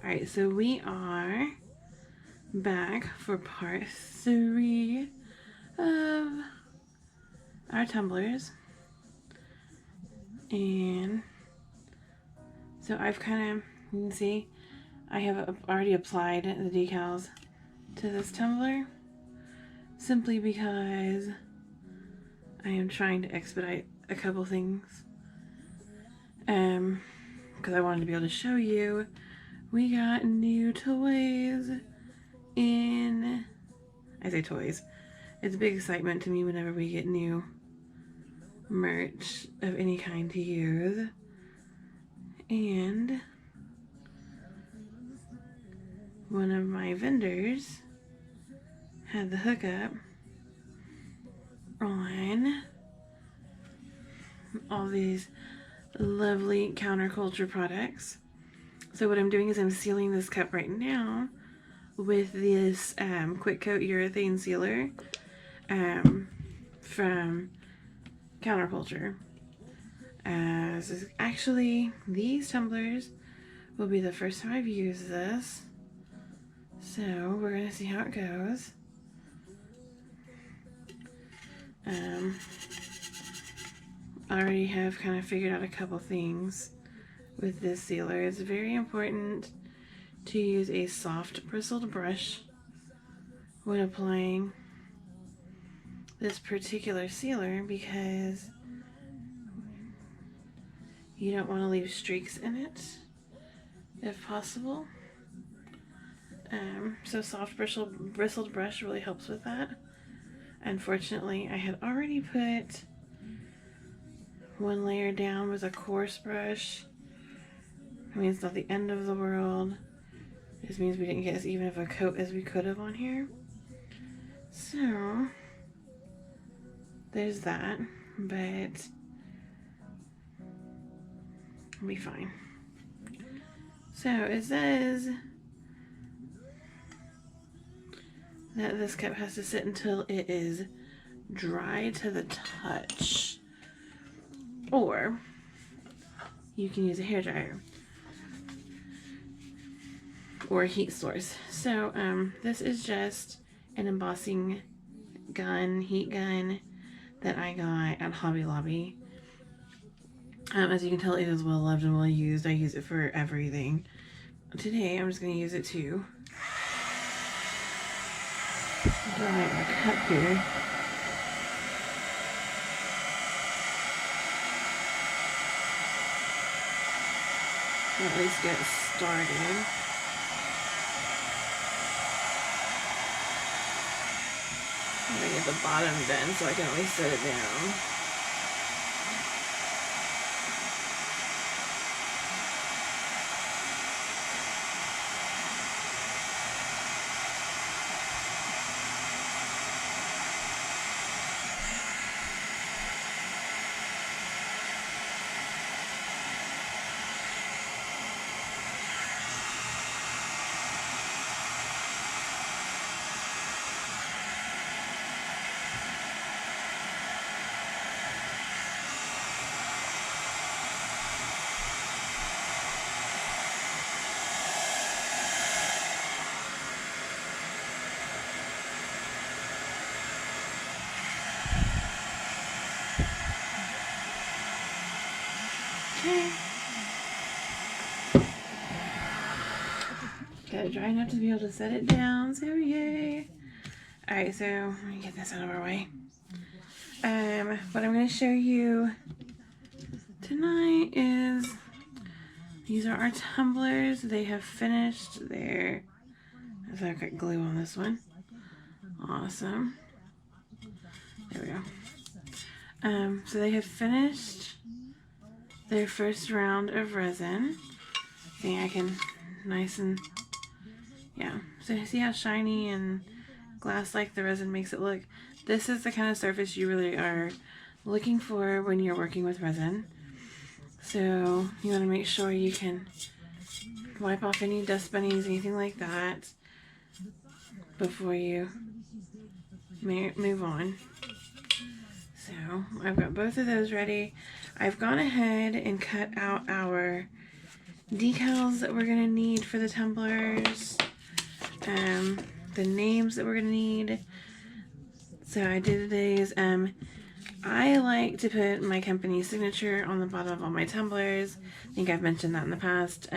Alright, so we are back for part 3 of our tumblers. And so I've kind of, you can see, I have already applied the decals to this tumbler simply because I am trying to expedite a couple things. Because I wanted to be able to show you we got new toys in, I say toys, it's a big excitement to me whenever we get new merch of any kind to use. And one of my vendors had the hookup on all these lovely counterculture products. So what I'm doing is I'm sealing this cup right now with this quick coat urethane sealer from Counterculture. So actually, these tumblers will be the first time I've used this, so we're gonna see how it goes. I already have kind of figured out a couple things with this sealer. It's very important to use a soft bristled brush when applying this particular sealer because you don't want to leave streaks in it if possible. So soft bristled brush really helps with that. Unfortunately, I had already put one layer down with a coarse brush. I mean, it's not the end of the world. It just means we didn't get as even of a coat as we could have on here. So there's that, but it'll be fine. So it says that this cup has to sit until it is dry to the touch, or you can use a hairdryer or a heat source. So this is just an embossing gun, heat gun that I got at Hobby Lobby. As you can tell, it is well loved and well used. I use it for everything. Today I'm just going to use it to dry our cup here. At least get started. I'm gonna get the bottom done so I can at least set it down. Okay. Got it dry enough to be able to set it down, so yay. Alright, so let me get this out of our way. What I'm going to show you tonight is these are our tumblers. They have finished their, so I've got glue on this one. Awesome. There we go. So they have finished their first round of resin. I think I can nice and, yeah. So you see how shiny and glass-like the resin makes it look? This is the kind of surface you really are looking for when you're working with resin. So you want to make sure you can wipe off any dust bunnies, anything like that, before you move on. So I've got both of those ready. I've gone ahead and cut out our decals that we're going to need for the tumblers, the names that we're going to need. So I did today's, I like to put my company signature on the bottom of all my tumblers. I think I've mentioned that in the past.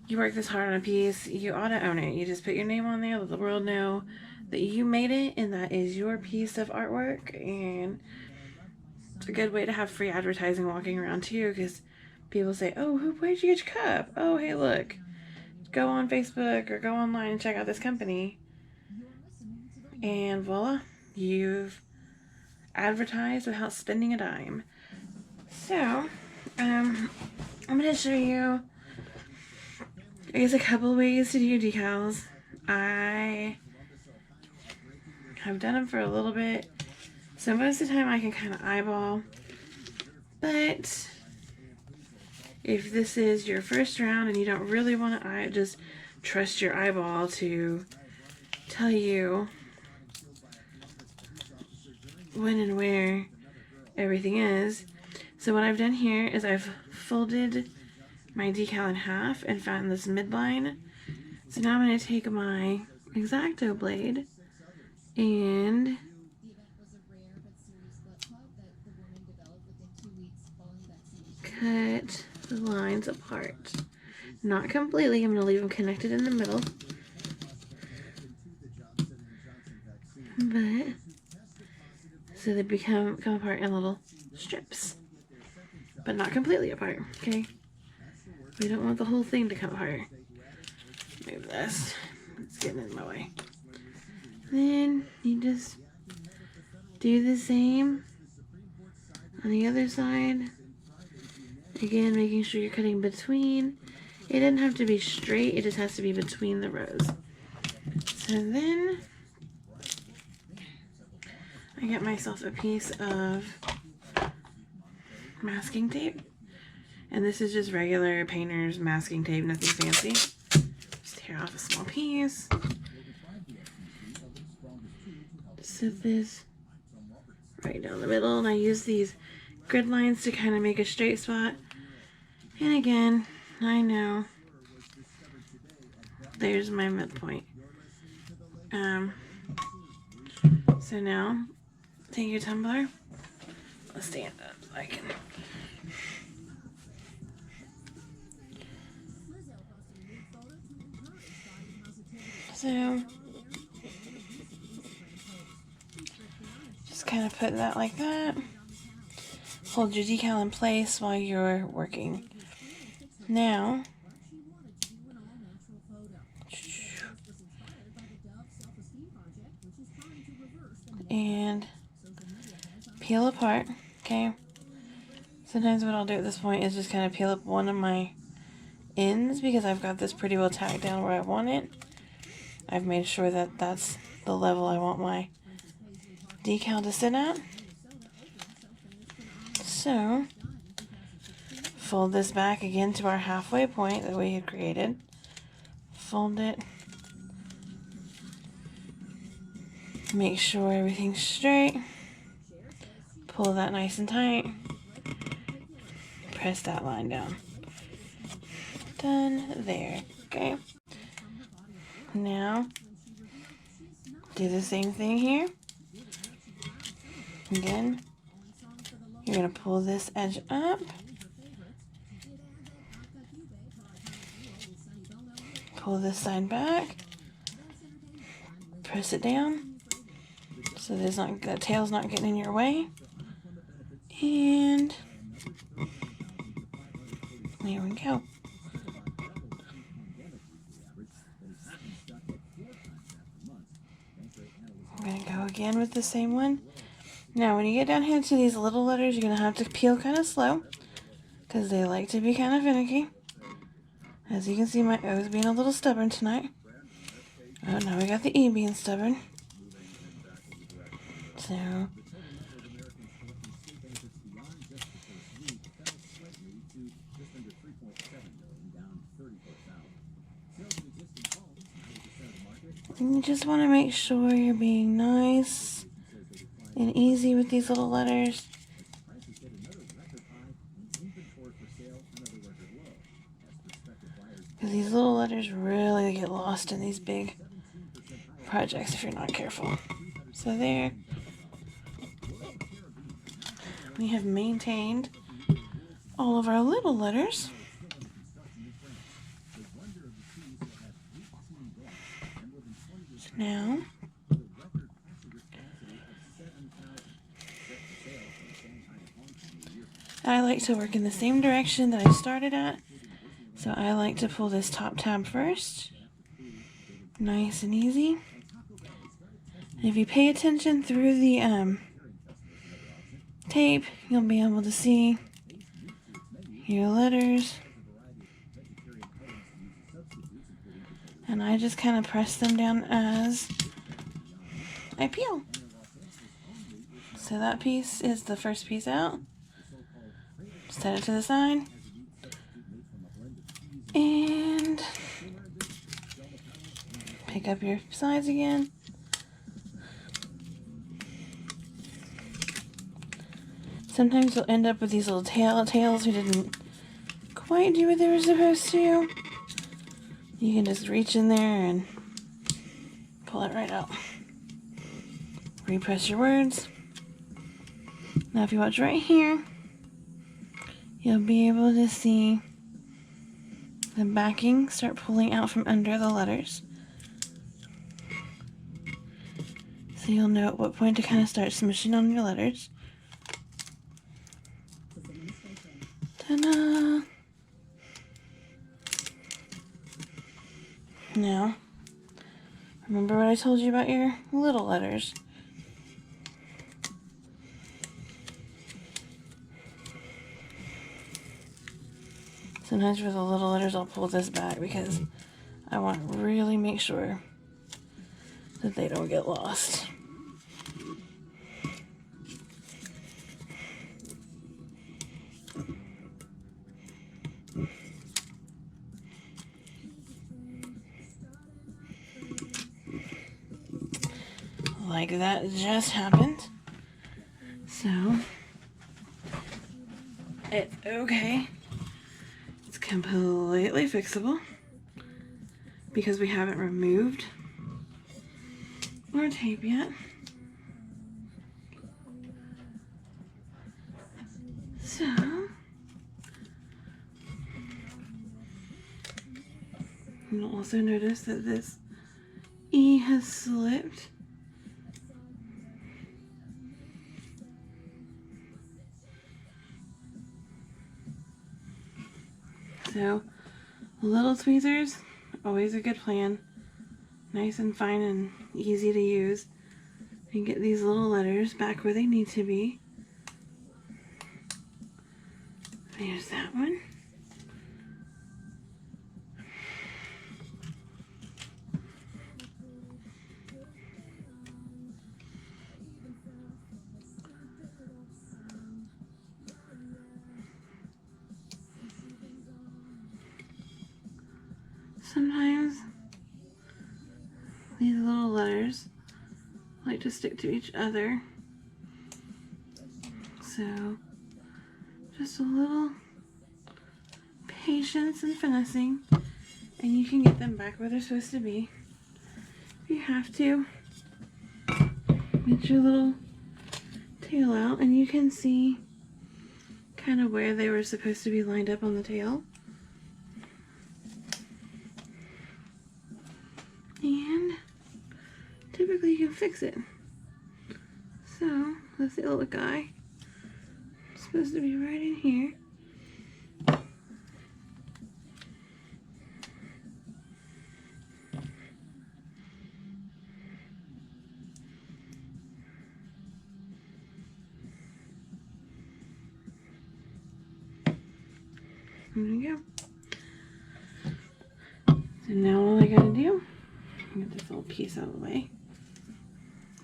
You work this hard on a piece, you ought to own it. You just put your name on there, let the world know that you made it and that is your piece of artwork. And it's a good way to have free advertising walking around too, because people say, oh, where'd you get your cup? Oh, hey, look. Go on Facebook or go online and check out this company. And voila, you've advertised without spending a dime. So, I'm going to show you, I guess, a couple of ways to do decals. I have done them for a little bit, so most of the time I can kind of eyeball. But if this is your first round and you don't really want to just trust your eyeball to tell you when and where everything is. So what I've done here is I've folded my decal in half and found this midline. So now I'm going to take my X-Acto blade and cut the lines apart. Not completely, I'm going to leave them connected in the middle. But so they come apart in little strips. But not completely apart, okay? We don't want the whole thing to come apart. Move this. It's getting in my way. Then you just do the same on the other side. Again, making sure you're cutting between. It doesn't have to be straight, it just has to be between the rows. So then I get myself a piece of masking tape. And this is just regular painter's masking tape, nothing fancy. Just tear off a small piece. Set this right down the middle, and I use these grid lines to kind of make a straight spot. And again, I know there's my midpoint. So now take your tumbler. Let's stand up so I can. So just kind of put that like that. Hold your decal in place while you're working. Now, and peel apart, okay? Sometimes what I'll do at this point is just kind of peel up one of my ends because I've got this pretty well tacked down where I want it. I've made sure that that's the level I want my decal to sit at. So, fold this back again to our halfway point that we had created. Fold it. Make sure everything's straight. Pull that nice and tight. Press that line down. Done there. Okay. Now, do the same thing here. Again, you're going to pull this edge up. Pull this side back. Press it down so there's not, that tail's not getting in your way. And there we go. I'm going to go again with the same one. Now, when you get down here to these little letters, you're going to have to peel kind of slow because they like to be kind of finicky. As you can see, my O is being a little stubborn tonight. Oh, now we got the E being stubborn. So, and you just want to make sure you're being nice and easy with these little letters. Because these little letters really get lost in these big projects if you're not careful. So there. We have maintained all of our little letters. So now I like to work in the same direction that I started at. So I like to pull this top tab first. Nice and easy. And if you pay attention through the tape, you'll be able to see your letters. And I just kind of press them down as I peel. So that piece is the first piece out. Set it to the side. And pick up your sides again. Sometimes you'll end up with these little tails who didn't quite do what they were supposed to. You can just reach in there and pull it right out. Repress your words. Now if you watch right here, you'll be able to see the backing start pulling out from under the letters. So you'll know at what point to kind of start smooshing on your letters. Ta-da! Now, remember what I told you about your little letters. Sometimes for the little letters I'll pull this back because I want to really make sure that they don't get lost. Like that just happened. So, it's okay. It's completely fixable because we haven't removed our tape yet. So, you'll also notice that this E has slipped. So, little tweezers, always a good plan. Nice and fine and easy to use. And get these little letters back where they need to be. There's that one. Sometimes these little letters like to stick to each other, so just a little patience and finessing and you can get them back where they're supposed to be. If you have to, get your little tail out and you can see kind of where they were supposed to be lined up on the tail. And typically you can fix it. So this little guy is supposed to be right in here. There we go. So now all I gotta do, get this little piece out of the way,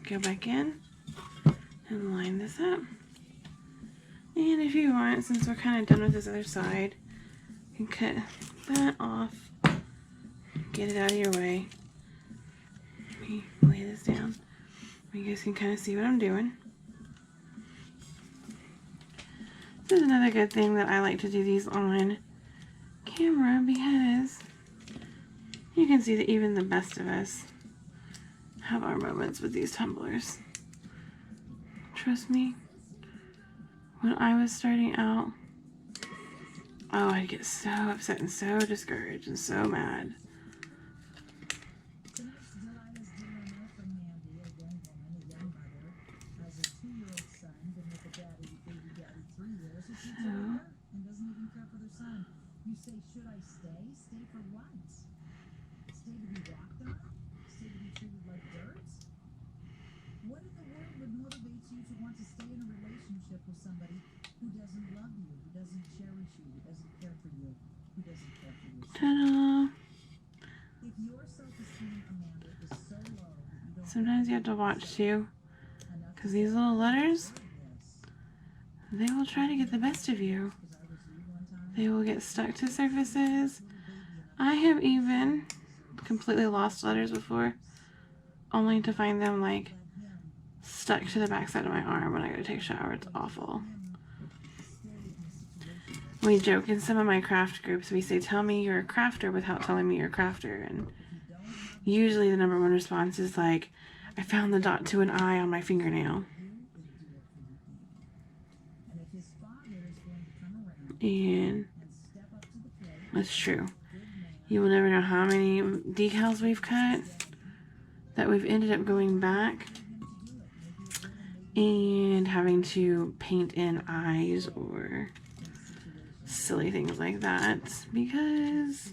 go back in and line this up. And if you want, since we're kind of done with this other side, you can cut that off, get it out of your way. Let me lay this down. You guys can kind of see what I'm doing. This is another good thing that I like to do these on camera because You can see that even the best of us have our moments with these tumblers. Trust me, when I was starting out, oh, I'd get so upset and so discouraged and so mad. You say, should I stay? Stay for what? Stay to be walked on? Stay to be treated like dirt? What in the world would motivate you to want to stay in a relationship with somebody who doesn't love you, who doesn't cherish you, who doesn't care for you, who doesn't care for yourself? Ta-da! If your self-esteem, Amanda, is so low that you don't... Sometimes you have to watch too, because these little letters, they will try to get the best of you. They will get stuck to surfaces. I have even completely lost letters before, only to find them like stuck to the backside of my arm when I go to take a shower. It's awful. We joke in some of my craft groups, we say, tell me you're a crafter without telling me you're a crafter. And usually the number one response is like, I found the dot to an I on my fingernail. And that's true. You will never know how many decals we've cut that we've ended up going back and having to paint in eyes or silly things like that because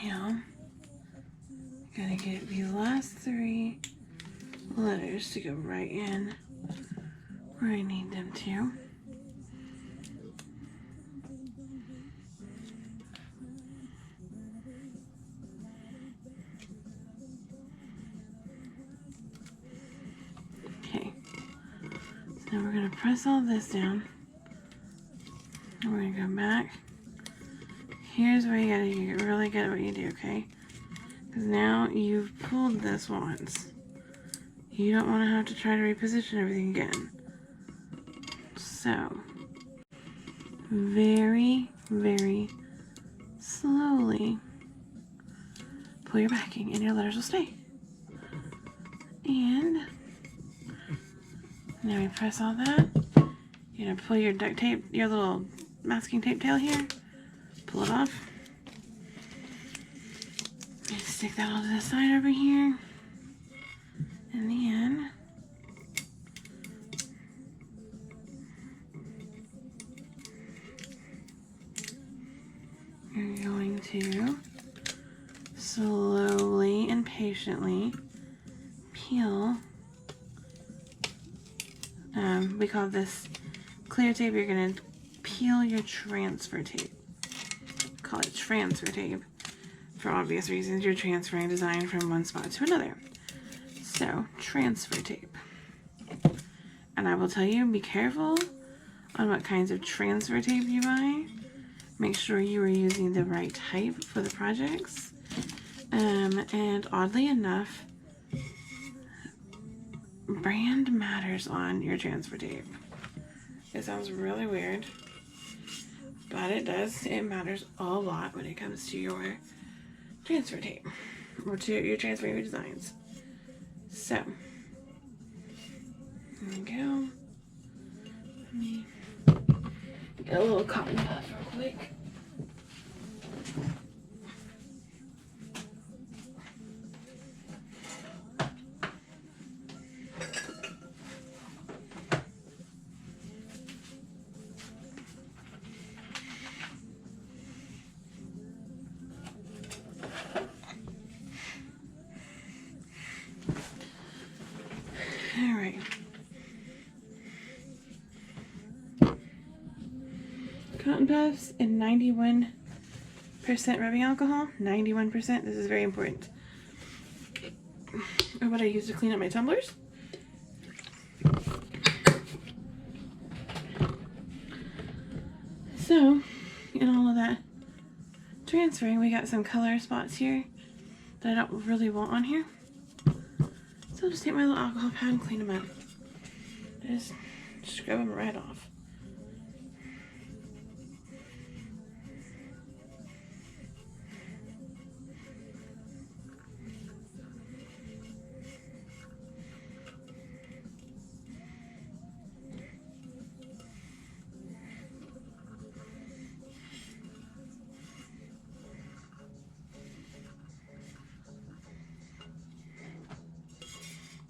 now gotta get these last 3 letters to go right in where I need them to. Okay, so now we're gonna press all this down. And we're gonna go back. Here's where you gotta get really good at what you do, okay? Because now you've pulled this once. You don't want to have to try to reposition everything again. So, very, very slowly pull your backing and your letters will stay. And now we press all that. You're gonna pull your duct tape, your little masking tape tail here, pull it off. And stick that all to the side over here. And then you're going to slowly and patiently peel. We call this clear tape. You're going to peel your transfer tape. Call it transfer tape. For obvious reasons, you're transferring design from one spot to another. So, transfer tape. And I will tell you, be careful on what kinds of transfer tape you buy. Make sure you are using the right type for the projects. And oddly enough, brand matters on your transfer tape. It sounds really weird, but it does. It matters a lot when it comes to your transfer tape or to your transferring your designs. So, there we go. Let me get a little cotton puff real quick. All right. Cotton puffs and 91% rubbing alcohol. 91%. This is very important. Or what I use to clean up my tumblers. So, in all of that transferring, we got some color spots here that I don't really want on here. So I'll just take my little alcohol pad and clean them up. Just scrub them right off.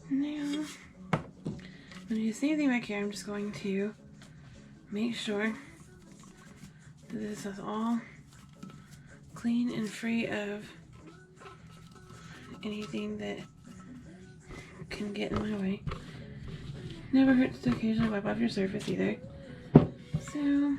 Now, when you see anything back here, I'm just going to make sure that this is all clean and free of anything that can get in my way. Never hurts to occasionally wipe off your surface either. So,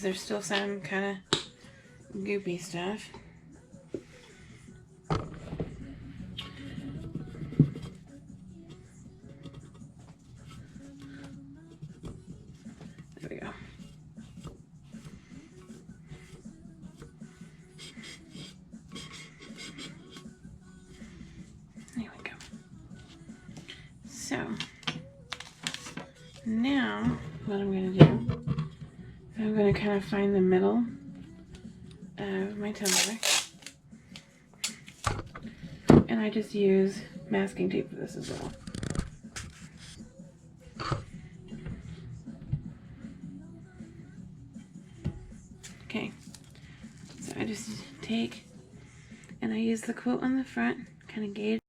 there's still some kind of goopy stuff. There we go. There we go. So, now what I'm going to do, I'm going to kind of find the middle of my tumbler, and I just use masking tape for this as well. Okay, so I just take and I use the quote on the front, kind of gauge